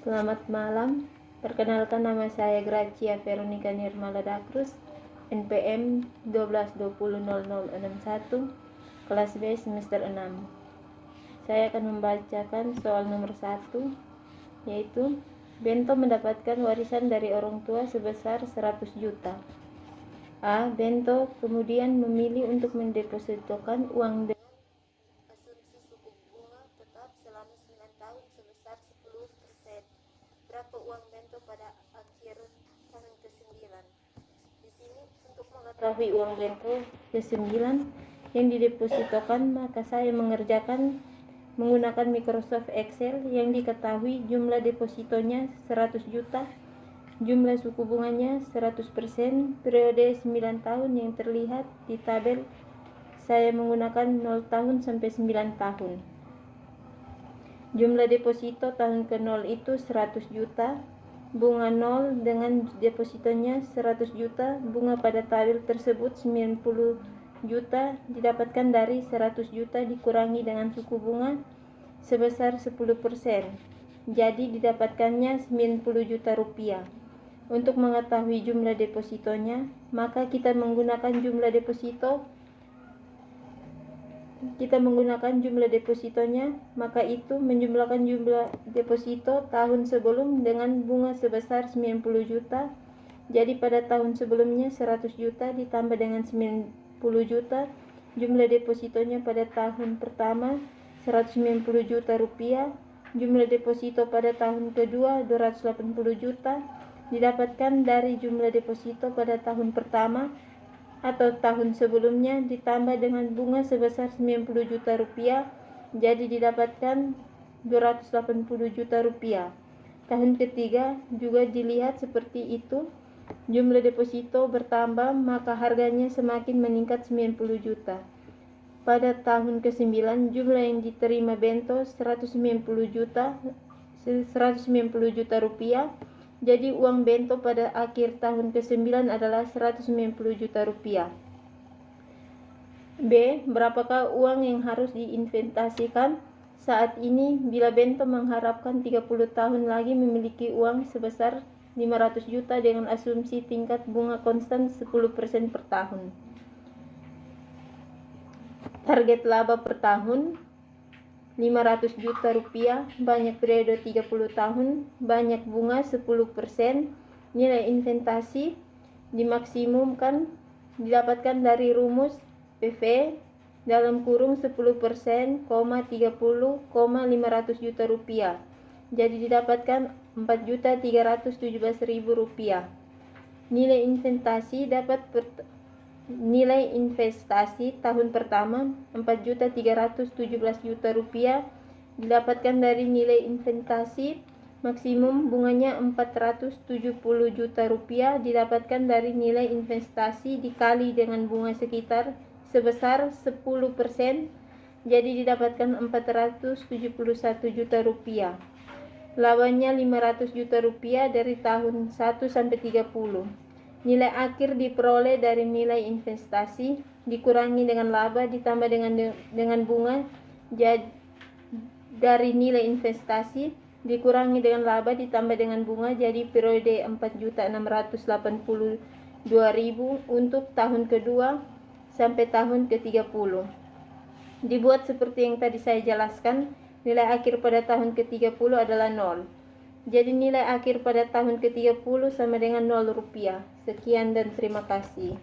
Selamat malam, perkenalkan nama saya Gracia Veronica Nirmala Dakrus, NPM 12200061, kelas B semester 6. Saya akan membacakan soal nomor 1, yaitu Bento mendapatkan warisan dari orang tua sebesar 100 juta. A. Bento kemudian memilih untuk mendepositokan uang dengan asumsi suku bunga tetap selama 9 tahun sebesar 10%. Berapa uang Bento pada akhir tahun ke-9? Di sini untuk mengetahui uang Bento ke-9 yang didepositokan, maka saya mengerjakan menggunakan Microsoft Excel yang diketahui jumlah depositonya 100 juta, jumlah suku bunganya 100%, periode 9 tahun yang terlihat di tabel. Saya menggunakan 0 tahun sampai 9 tahun. Jumlah deposito tahun ke-0 itu 100 juta, bunga 0 dengan depositonya 100 juta, bunga pada tabel tersebut 90 juta didapatkan dari 100 juta dikurangi dengan suku bunga sebesar 10%. Jadi didapatkannya 90 juta rupiah. Untuk mengetahui jumlah depositonya, maka kita menggunakan jumlah depositonya, maka itu menjumlahkan jumlah deposito tahun sebelum dengan bunga sebesar 90 juta. Jadi pada tahun sebelumnya 100 juta ditambah dengan 90 juta, jumlah depositonya pada tahun pertama 190 juta rupiah, jumlah deposito pada tahun kedua 280 juta, didapatkan dari jumlah deposito pada tahun pertama atau tahun sebelumnya ditambah dengan bunga sebesar 90 juta rupiah, jadi didapatkan 280 juta rupiah. Tahun ketiga juga dilihat seperti itu, jumlah deposito bertambah maka harganya semakin meningkat 90 juta. Pada tahun ke-9 jumlah yang diterima Bento 190 juta rupiah. Jadi uang Bento pada akhir tahun ke-9 adalah 190 juta rupiah. B. Berapakah uang yang harus diinvestasikan saat ini bila Bento mengharapkan 30 tahun lagi memiliki uang sebesar 500 juta dengan asumsi tingkat bunga konstan 10% per tahun. Target laba per tahun 500 juta rupiah, banyak periode 30 tahun, banyak bunga 10%, nilai investasi dimaksimumkan didapatkan dari rumus PV dalam kurung 10%, 30, 500 juta rupiah. Jadi didapatkan 4.317.000 rupiah. Nilai investasi tahun pertama 4.317 juta rupiah didapatkan dari nilai investasi maksimum bunganya 470 juta rupiah didapatkan dari nilai investasi dikali dengan bunga sekitar sebesar 10%, jadi didapatkan 471 juta rupiah. Labanya 500 juta rupiah dari tahun 1 sampai 30. Nilai akhir diperoleh dari nilai investasi dikurangi dengan laba ditambah dengan bunga, jadi dari nilai investasi dikurangi dengan laba ditambah dengan bunga, jadi periode 4.682.000 untuk tahun kedua sampai tahun ke-30. Dibuat seperti yang tadi saya jelaskan, nilai akhir pada tahun ke-30 adalah 0. Jadi nilai akhir pada tahun ke-30 sama dengan 0 rupiah. Sekian dan terima kasih.